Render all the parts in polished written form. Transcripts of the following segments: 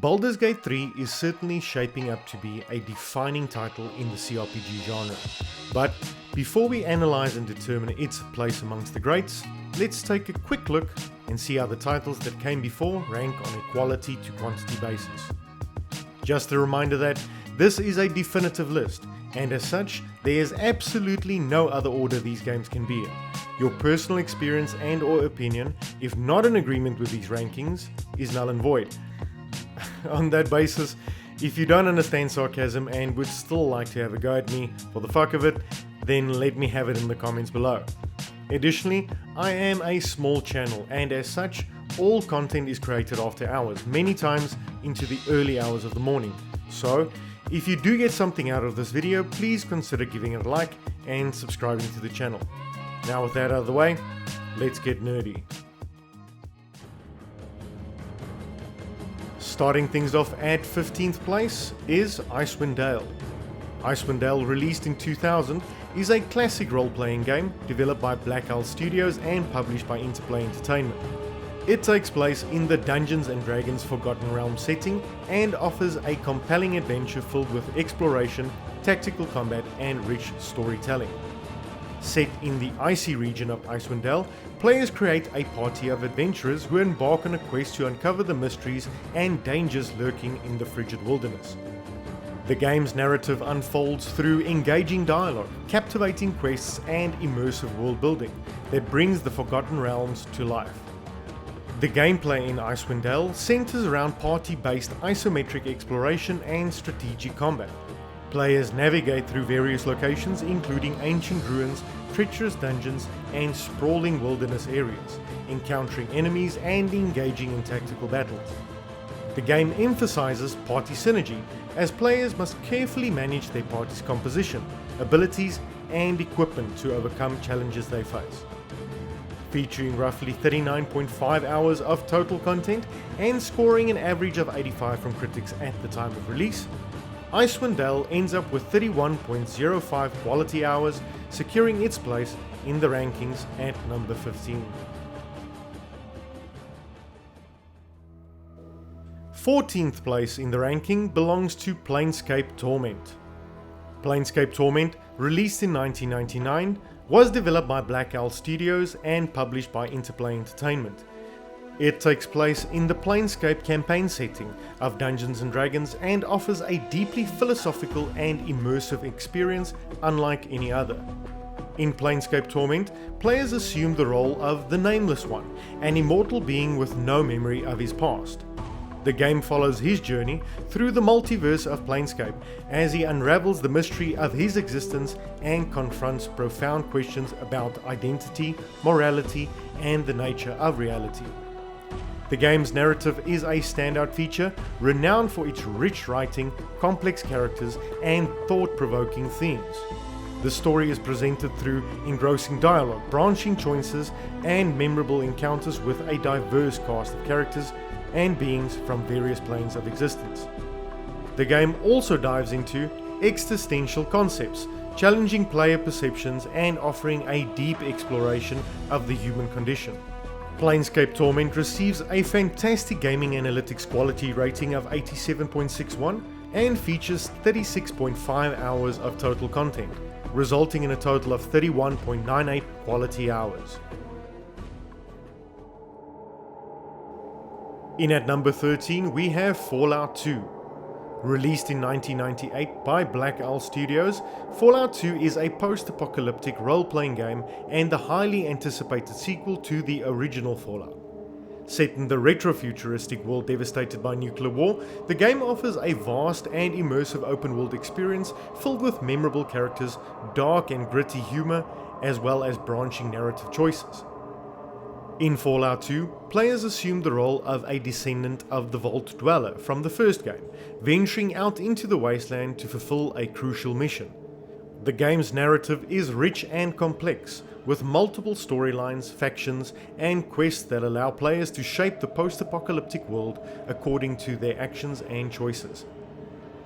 Baldur's Gate 3 is certainly shaping up to be a defining title in the CRPG genre. But before we analyze and determine its place amongst the greats, let's take a quick look and see how the titles that came before rank on a quality to quantity basis. Just a reminder that this is a definitive list, and as such, there is absolutely no other order these games can be in. Your personal experience and or opinion, if not in agreement with these rankings, is null and void. On that basis, if you don't understand sarcasm and would still like to have a go at me for the fuck of it, then let me have it in the comments below. Additionally, I am a small channel, and as such, all content is created after hours, many times into the early hours of the morning. So, if you do get something out of this video, please consider giving it a like and subscribing to the channel. Now with that out of the way, let's get nerdy. Starting things off at 15th place is Icewind Dale. Icewind Dale, released in 2000, is a classic role-playing game developed by Black Owl Studios and published by Interplay Entertainment. It takes place in the Dungeons & Dragons Forgotten Realms setting and offers a compelling adventure filled with exploration, tactical combat and rich storytelling. Set in the icy region of Icewind Dale, players create a party of adventurers who embark on a quest to uncover the mysteries and dangers lurking in the frigid wilderness. The game's narrative unfolds through engaging dialogue, captivating quests and immersive world building that brings the Forgotten Realms to life. The gameplay in Icewind Dale centers around party-based isometric exploration and strategic combat. Players navigate through various locations including ancient ruins, treacherous dungeons and sprawling wilderness areas, encountering enemies and engaging in tactical battles. The game emphasizes party synergy, as players must carefully manage their party's composition, abilities and equipment to overcome challenges they face. Featuring roughly 39.5 hours of total content and scoring an average of 85 from critics at the time of release, Icewind Dale ends up with 31.05 quality hours, securing its place in the rankings at number 15. 14th place in the ranking belongs to Planescape Torment. Planescape Torment, released in 1999, was developed by Black Owl Studios and published by Interplay Entertainment. It takes place in the Planescape campaign setting of Dungeons & Dragons and offers a deeply philosophical and immersive experience unlike any other. In Planescape Torment, players assume the role of the Nameless One, an immortal being with no memory of his past. The game follows his journey through the multiverse of Planescape as he unravels the mystery of his existence and confronts profound questions about identity, morality, and the nature of reality. The game's narrative is a standout feature, renowned for its rich writing, complex characters, and thought-provoking themes. The story is presented through engrossing dialogue, branching choices, and memorable encounters with a diverse cast of characters and beings from various planes of existence. The game also dives into existential concepts, challenging player perceptions and offering a deep exploration of the human condition. Planescape Torment receives a fantastic gaming analytics quality rating of 87.61 and features 36.5 hours of total content, resulting in a total of 31.98 quality hours. In at number 13 we have Fallout 2. Released in 1998 by Black Owl Studios, Fallout 2 is a post-apocalyptic role-playing game and the highly anticipated sequel to the original Fallout. Set in the retro-futuristic world devastated by nuclear war, the game offers a vast and immersive open-world experience filled with memorable characters, dark and gritty humor, as well as branching narrative choices. In Fallout 2, players assume the role of a descendant of the Vault Dweller from the first game, venturing out into the wasteland to fulfill a crucial mission. The game's narrative is rich and complex, with multiple storylines, factions, and quests that allow players to shape the post-apocalyptic world according to their actions and choices.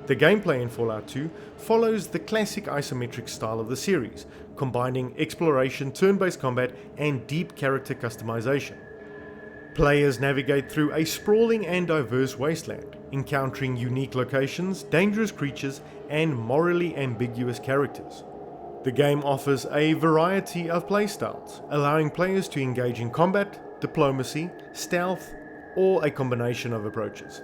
The gameplay in Fallout 2 follows the classic isometric style of the series, combining exploration, turn-based combat, and deep character customization. Players navigate through a sprawling and diverse wasteland, encountering unique locations, dangerous creatures, and morally ambiguous characters. The game offers a variety of playstyles, allowing players to engage in combat, diplomacy, stealth, or a combination of approaches.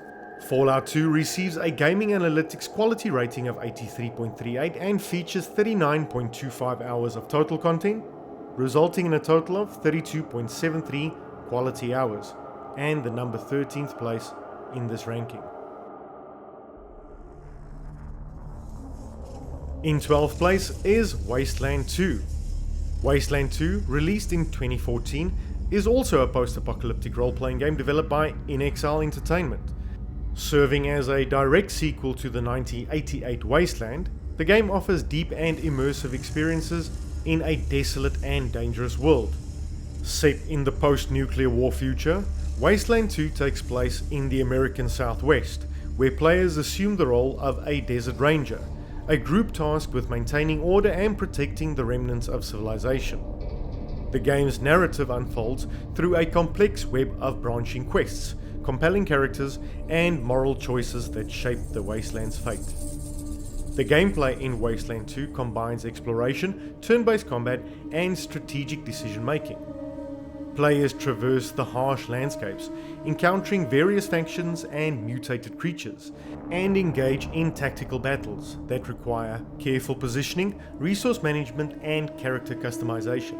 Fallout 2 receives a gaming analytics quality rating of 83.38 and features 39.25 hours of total content, resulting in a total of 32.73 quality hours, and the number 13th place in this ranking. In 12th place is Wasteland 2. Wasteland 2, released in 2014, is also a post-apocalyptic role-playing game developed by In Exile Entertainment. Serving as a direct sequel to the 1988 Wasteland, the game offers deep and immersive experiences in a desolate and dangerous world. Set in the post-nuclear war future, Wasteland 2 takes place in the American Southwest, where players assume the role of a desert ranger, a group tasked with maintaining order and protecting the remnants of civilization. The game's narrative unfolds through a complex web of branching quests, compelling characters, and moral choices that shape the Wasteland's fate. The gameplay in Wasteland 2 combines exploration, turn-based combat, and strategic decision-making. Players traverse the harsh landscapes, encountering various factions and mutated creatures, and engage in tactical battles that require careful positioning, resource management, and character customization.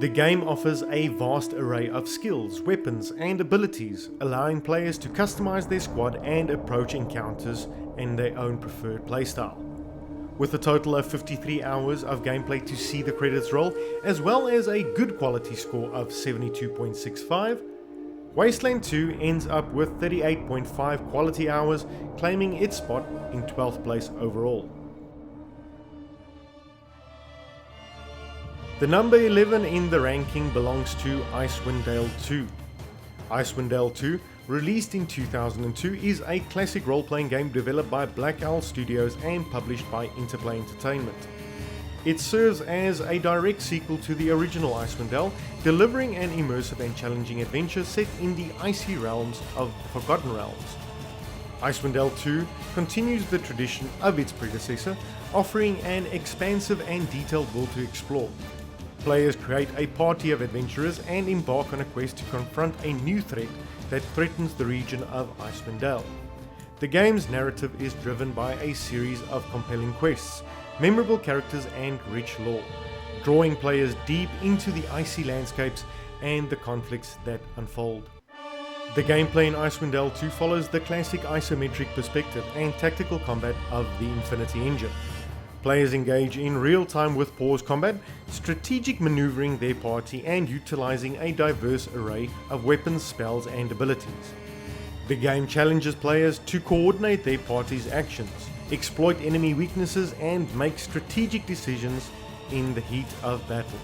The game offers a vast array of skills, weapons, and abilities, allowing players to customize their squad and approach encounters in their own preferred playstyle. With a total of 53 hours of gameplay to see the credits roll, as well as a good quality score of 72.65, Wasteland 2 ends up with 38.5 quality hours, claiming its spot in 12th place overall. The number 11 in the ranking belongs to Icewind Dale 2. Icewind Dale 2, released in 2002, is a classic role-playing game developed by Black Owl Studios and published by Interplay Entertainment. It serves as a direct sequel to the original Icewind Dale, delivering an immersive and challenging adventure set in the icy realms of the Forgotten Realms. Icewind Dale 2 continues the tradition of its predecessor, offering an expansive and detailed world to explore. Players create a party of adventurers and embark on a quest to confront a new threat that threatens the region of Icewind Dale. The game's narrative is driven by a series of compelling quests, memorable characters, and rich lore, drawing players deep into the icy landscapes and the conflicts that unfold. The gameplay in Icewind Dale 2 follows the classic isometric perspective and tactical combat of the Infinity Engine. Players engage in real-time with pause combat, strategic maneuvering their party, and utilizing a diverse array of weapons, spells, and abilities. The game challenges players to coordinate their party's actions, exploit enemy weaknesses, and make strategic decisions in the heat of battle.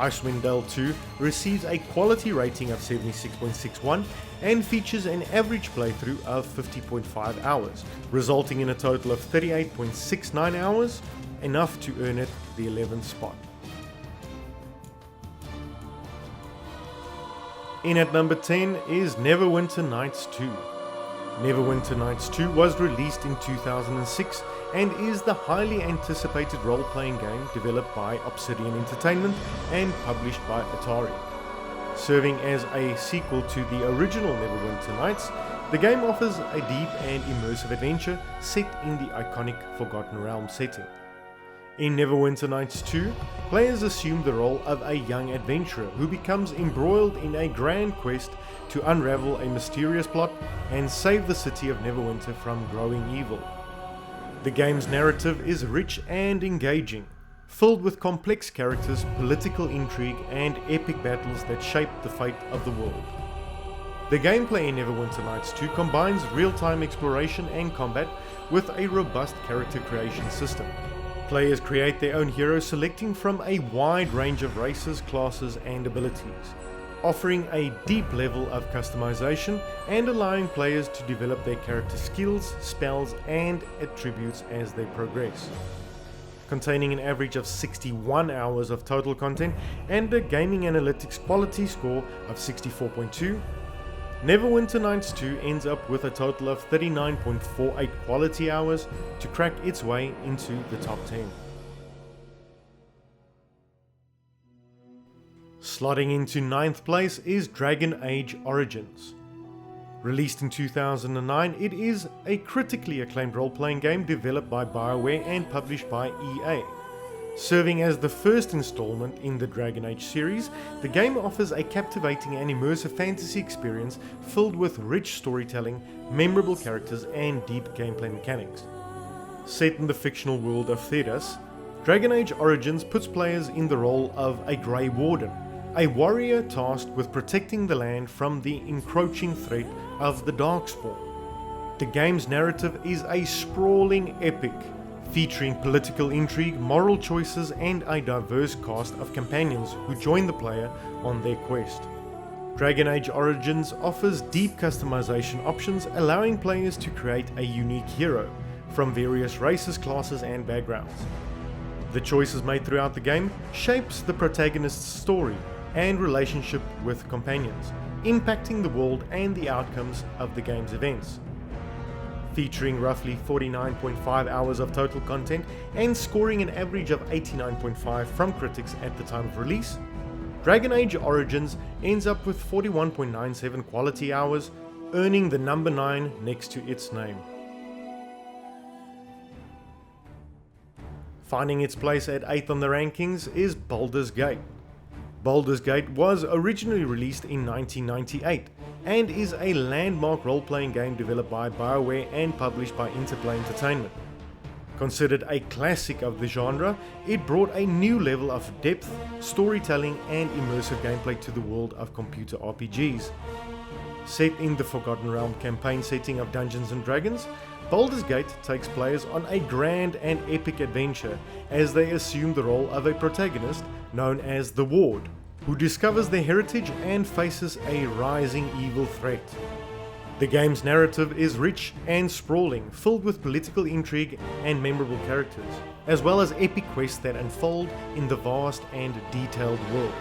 Icewind Dale 2 receives a quality rating of 76.61 and features an average playthrough of 50.5 hours, resulting in a total of 38.69 hours, enough to earn it the 11th spot. In at number 10 is Neverwinter Nights 2. Neverwinter Nights 2 was released in 2006 and is the highly anticipated role-playing game developed by Obsidian Entertainment and published by Atari. Serving as a sequel to the original Neverwinter Nights, the game offers a deep and immersive adventure set in the iconic Forgotten Realms setting. In Neverwinter Nights 2, players assume the role of a young adventurer who becomes embroiled in a grand quest to unravel a mysterious plot and save the city of Neverwinter from growing evil. The game's narrative is rich and engaging, filled with complex characters, political intrigue, and epic battles that shape the fate of the world. The gameplay in Neverwinter Nights 2 combines real-time exploration and combat with a robust character creation system. Players create their own heroes, selecting from a wide range of races, classes, and abilities, offering a deep level of customization and allowing players to develop their character skills, spells, and attributes as they progress. containing an average of 61 hours of total content and a gaming analytics quality score of 64.2. Neverwinter Nights 2 ends up with a total of 39.48 quality hours to crack its way into the top 10. Slotting into 9th place is Dragon Age Origins. Released in 2009, it is a critically acclaimed role-playing game developed by BioWare and published by EA. Serving as the first installment in the Dragon Age series, the game offers a captivating and immersive fantasy experience filled with rich storytelling, memorable characters, and deep gameplay mechanics. Set in the fictional world of Thedas, Dragon Age Origins puts players in the role of a Grey Warden, a warrior tasked with protecting the land from the encroaching threat of the Darkspawn. The game's narrative is a sprawling epic, featuring political intrigue, moral choices, and a diverse cast of companions who join the player on their quest. Dragon Age Origins offers deep customization options, allowing players to create a unique hero from various races, classes, and backgrounds. The choices made throughout the game shapes the protagonist's story and relationship with companions, impacting the world and the outcomes of the game's events. Featuring roughly 49.5 hours of total content and scoring an average of 89.5 from critics at the time of release, Dragon Age Origins ends up with 41.97 quality hours, earning the number 9 next to its name. Finding its place at 8th on the rankings is Baldur's Gate. Baldur's Gate was originally released in 1998 and is a landmark role-playing game developed by BioWare and published by Interplay Entertainment. Considered a classic of the genre, it brought a new level of depth, storytelling, and immersive gameplay to the world of computer RPGs. Set in the Forgotten Realm campaign setting of Dungeons & Dragons, Baldur's Gate takes players on a grand and epic adventure as they assume the role of a protagonist known as the Ward, who discovers their heritage and faces a rising evil threat. The game's narrative is rich and sprawling, filled with political intrigue and memorable characters, as well as epic quests that unfold in the vast and detailed world.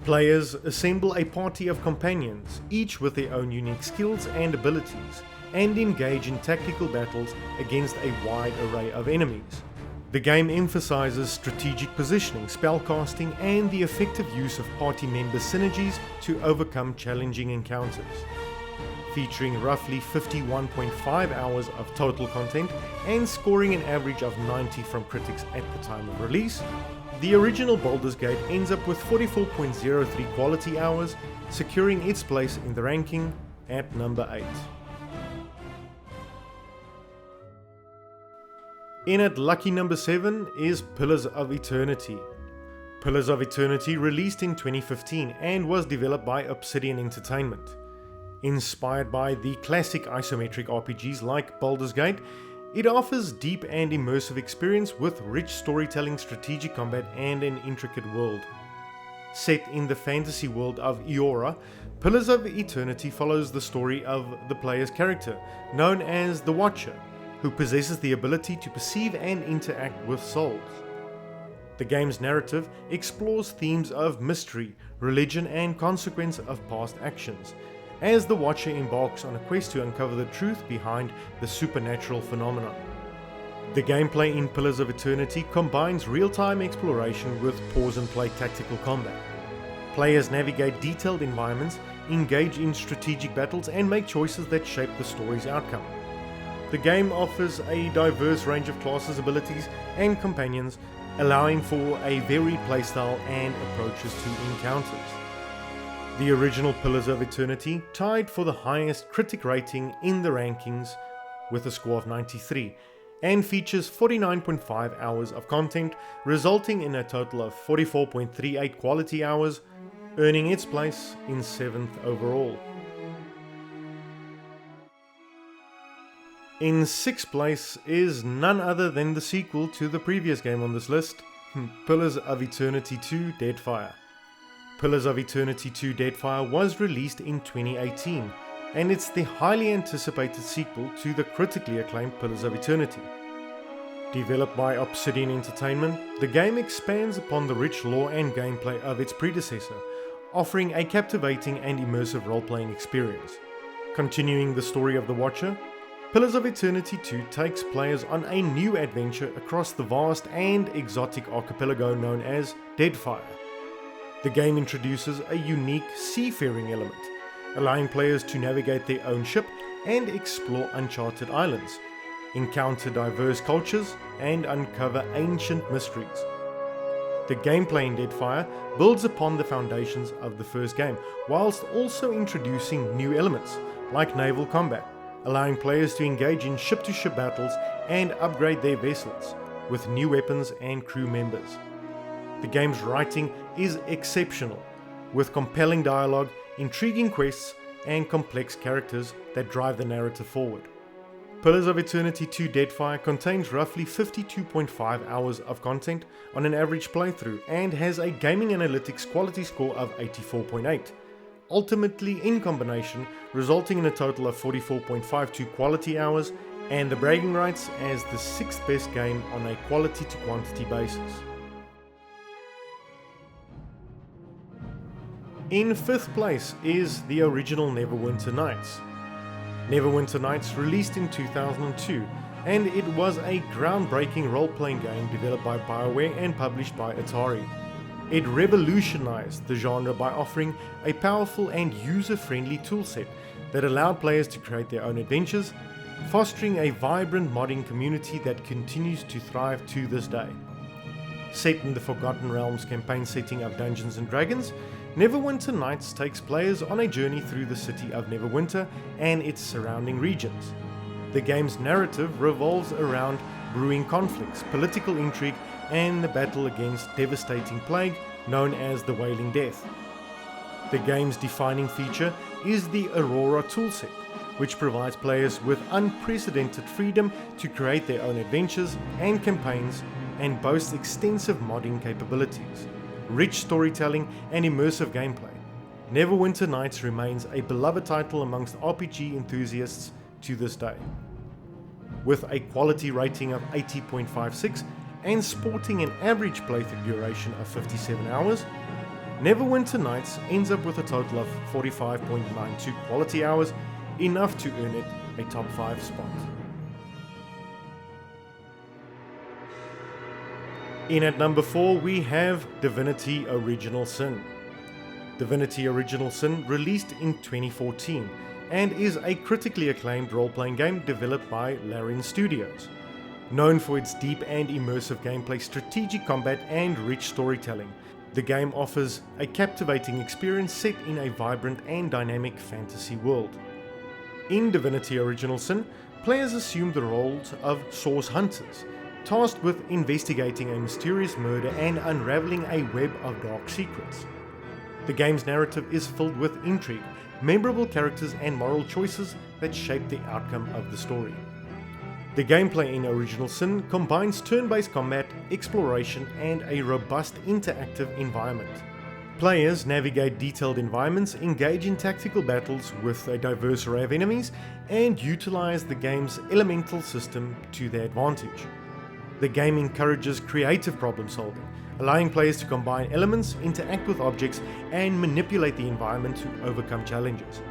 Players assemble a party of companions, each with their own unique skills and abilities, and engage in tactical battles against a wide array of enemies. The game emphasizes strategic positioning, spellcasting, and the effective use of party member synergies to overcome challenging encounters. Featuring roughly 51.5 hours of total content and scoring an average of 90 from critics at the time of release, the original Baldur's Gate ends up with 44.03 quality hours, securing its place in the ranking at number 8. In at lucky number 7 is Pillars of Eternity. Pillars of Eternity released in 2015 and was developed by Obsidian Entertainment. Inspired by the classic isometric RPGs like Baldur's Gate, it offers deep and immersive experience with rich storytelling, strategic combat, and an intricate world. Set in the fantasy world of Eora, Pillars of Eternity follows the story of the player's character, known as the Watcher, who possesses the ability to perceive and interact with souls. The game's narrative explores themes of mystery, religion, and consequence of past actions, as the Watcher embarks on a quest to uncover the truth behind the supernatural phenomenon. The gameplay in Pillars of Eternity combines real-time exploration with pause-and-play tactical combat. Players navigate detailed environments, engage in strategic battles, and make choices that shape the story's outcome. The game offers a diverse range of classes, abilities, and companions, allowing for a varied playstyle and approaches to encounters. The original Pillars of Eternity tied for the highest critic rating in the rankings with a score of 93, and features 49.5 hours of content, resulting in a total of 44.38 quality hours, earning its place in 7th overall. In 6th place is none other than the sequel to the previous game on this list, Pillars of Eternity 2 Deadfire. Pillars of Eternity 2 Deadfire was released in 2018, and it's the highly anticipated sequel to the critically acclaimed Pillars of Eternity. Developed by Obsidian Entertainment, the game expands upon the rich lore and gameplay of its predecessor, offering a captivating and immersive role-playing experience. Continuing the story of the Watcher, Pillars of Eternity 2 takes players on a new adventure across the vast and exotic archipelago known as Deadfire. The game introduces a unique seafaring element, allowing players to navigate their own ship and explore uncharted islands, encounter diverse cultures, and uncover ancient mysteries. The gameplay in Deadfire builds upon the foundations of the first game, whilst also introducing new elements, like naval combat, allowing players to engage in ship-to-ship battles and upgrade their vessels with new weapons and crew members. The game's writing is exceptional, with compelling dialogue, intriguing quests, and complex characters that drive the narrative forward. Pillars of Eternity 2 Deadfire contains roughly 52.5 hours of content on an average playthrough and has a gaming analytics quality score of 84.8. Ultimately, in combination, resulting in a total of 44.52 quality hours and the bragging rights as the 6th best game on a quality to quantity basis. In 5th place is the original Neverwinter Nights. Neverwinter Nights released in 2002, and it was a groundbreaking role-playing game developed by BioWare and published by Atari. It revolutionized the genre by offering a powerful and user-friendly toolset that allowed players to create their own adventures, fostering a vibrant modding community that continues to thrive to this day. Set in the Forgotten Realms campaign setting of Dungeons & Dragons, Neverwinter Nights takes players on a journey through the city of Neverwinter and its surrounding regions. The game's narrative revolves around brewing conflicts, political intrigue, and the battle against devastating plague known as the Wailing Death. The game's defining feature is the Aurora toolset, which provides players with unprecedented freedom to create their own adventures and campaigns and boasts extensive modding capabilities, rich storytelling, and immersive gameplay. Neverwinter Nights remains a beloved title amongst RPG enthusiasts to this day. With a quality rating of 80.56 and sporting an average playthrough duration of 57 hours, Neverwinter Nights ends up with a total of 45.92 quality hours, enough to earn it a top 5 spot. In at number 4 we have Divinity Original Sin. Divinity Original Sin released in 2014 and is a critically acclaimed role-playing game developed by Larian Studios. Known for its deep and immersive gameplay, strategic combat, and rich storytelling, the game offers a captivating experience set in a vibrant and dynamic fantasy world. In Divinity Original Sin, players assume the roles of source hunters, tasked with investigating a mysterious murder and unraveling a web of dark secrets. The game's narrative is filled with intrigue, memorable characters, and moral choices that shape the outcome of the story. The gameplay in Original Sin combines turn-based combat, exploration, and a robust interactive environment. Players navigate detailed environments, engage in tactical battles with a diverse array of enemies, and utilize the game's elemental system to their advantage. The game encourages creative problem solving, allowing players to combine elements, interact with objects, and manipulate the environment to overcome challenges.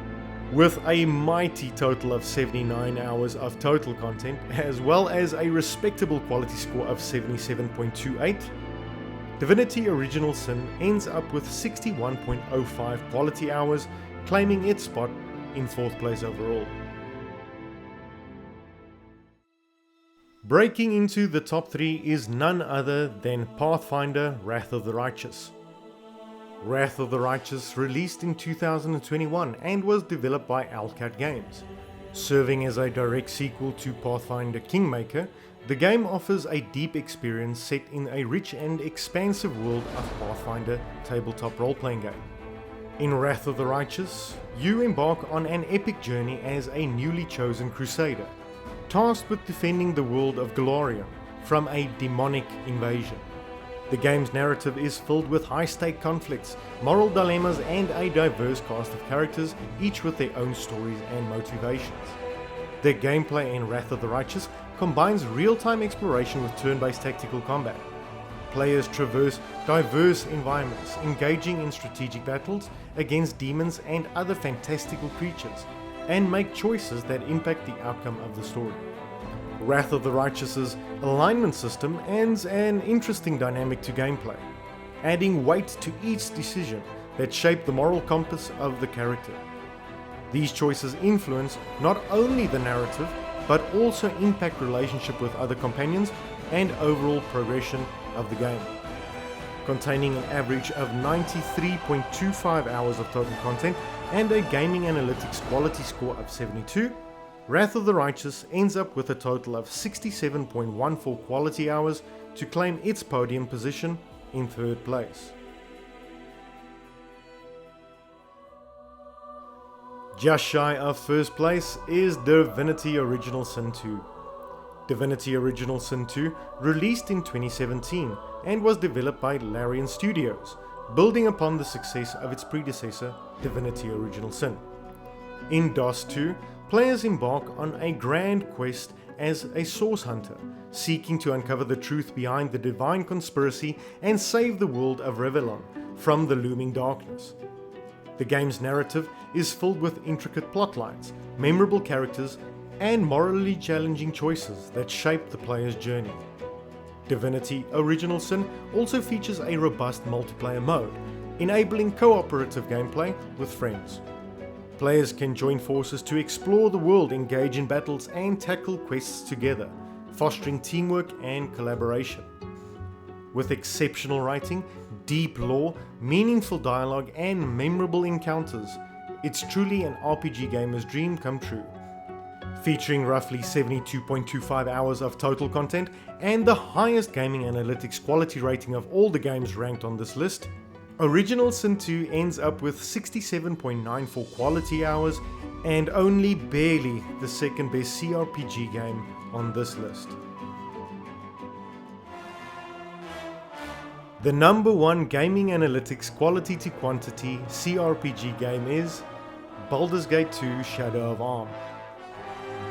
With a mighty total of 79 hours of total content, as well as a respectable quality score of 77.28, Divinity Original Sin ends up with 61.05 quality hours, claiming its spot in 4th place overall. Breaking into the top 3 is none other than Pathfinder: Wrath of the Righteous. Wrath of the Righteous released in 2021 and was developed by Owlcat Games. Serving as a direct sequel to Pathfinder Kingmaker, the game offers a deep experience set in a rich and expansive world of Pathfinder tabletop role-playing game. In Wrath of the Righteous, you embark on an epic journey as a newly chosen crusader, tasked with defending the world of Gloria from a demonic invasion. The game's narrative is filled with high-stake conflicts, moral dilemmas, and a diverse cast of characters, each with their own stories and motivations. The gameplay in Wrath of the Righteous combines real-time exploration with turn-based tactical combat. Players traverse diverse environments, engaging in strategic battles against demons and other fantastical creatures, and make choices that impact the outcome of the story. Wrath of the Righteous's alignment system adds an interesting dynamic to gameplay, adding weight to each decision that shape the moral compass of the character. These choices influence not only the narrative, but also impact relationship with other companions and overall progression of the game. Containing an average of 93.25 hours of total content and a gaming analytics quality score of 72, Wrath of the Righteous ends up with a total of 67.14 quality hours to claim its podium position in third place. Just shy of first place is Divinity Original Sin 2. Divinity Original Sin 2 released in 2017 and was developed by Larian Studios, building upon the success of its predecessor, Divinity Original Sin. In DOS 2, players embark on a grand quest as a source hunter, seeking to uncover the truth behind the divine conspiracy and save the world of Revelon from the looming darkness. The game's narrative is filled with intricate plotlines, memorable characters, and morally challenging choices that shape the player's journey. Divinity Original Sin also features a robust multiplayer mode, enabling cooperative gameplay with friends. Players can join forces to explore the world, engage in battles, and tackle quests together, fostering teamwork and collaboration. With exceptional writing, deep lore, meaningful dialogue, and memorable encounters, it's truly an RPG gamer's dream come true. Featuring roughly 72.25 hours of total content and the highest gaming analytics quality rating of all the games ranked on this list, Original Sin 2 ends up with 67.94 quality hours and only barely the second best CRPG game on this list. The number one gaming analytics quality to quantity CRPG game is Baldur's Gate 2 Shadow of Arm.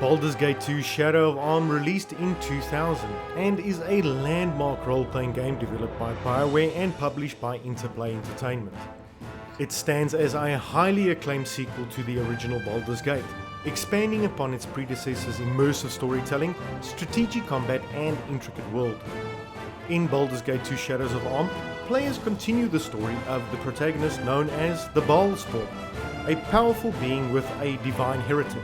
Baldur's Gate 2 Shadow of Arm released in 2000 and is a landmark role-playing game developed by BioWare and published by Interplay Entertainment. It stands as a highly acclaimed sequel to the original Baldur's Gate, expanding upon its predecessor's immersive storytelling, strategic combat, and intricate world. In Baldur's Gate 2 Shadows of Arm, players continue the story of the protagonist known as the Baldur, a powerful being with a divine heritage.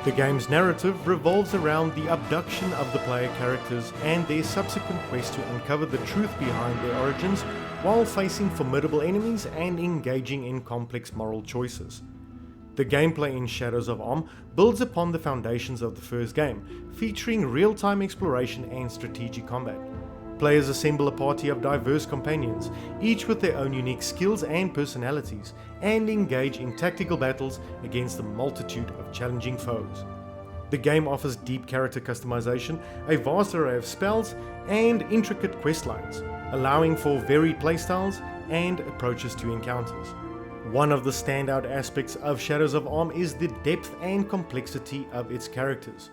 The game's narrative revolves around the abduction of the player characters and their subsequent quest to uncover the truth behind their origins while facing formidable enemies and engaging in complex moral choices. The gameplay in Shadows of Arm builds upon the foundations of the first game, featuring real-time exploration and strategic combat. Players assemble a party of diverse companions, each with their own unique skills and personalities, and engage in tactical battles against a multitude of challenging foes. The game offers deep character customization, a vast array of spells, and intricate questlines, allowing for varied playstyles and approaches to encounters. One of the standout aspects of Shadows of Arm is the depth and complexity of its characters.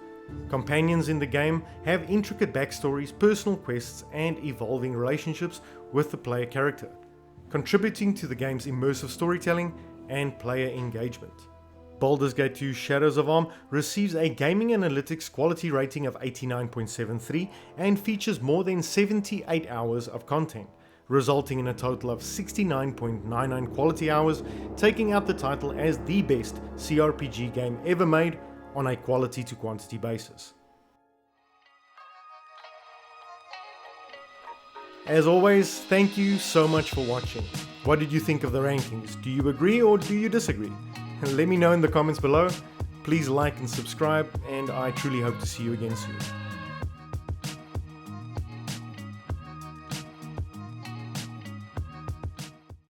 Companions in the game have intricate backstories, personal quests, and evolving relationships with the player character, contributing to the game's immersive storytelling and player engagement. Baldur's Gate 2 Shadows of Arm receives a gaming analytics quality rating of 89.73 and features more than 78 hours of content, resulting in a total of 69.99 quality hours, taking out the title as the best CRPG game ever made on a quality to quantity basis. As always, thank you so much for watching. What did you think of the rankings? Do you agree or do you disagree? Let me know in the comments below. Please like and subscribe, and I truly hope to see you again soon.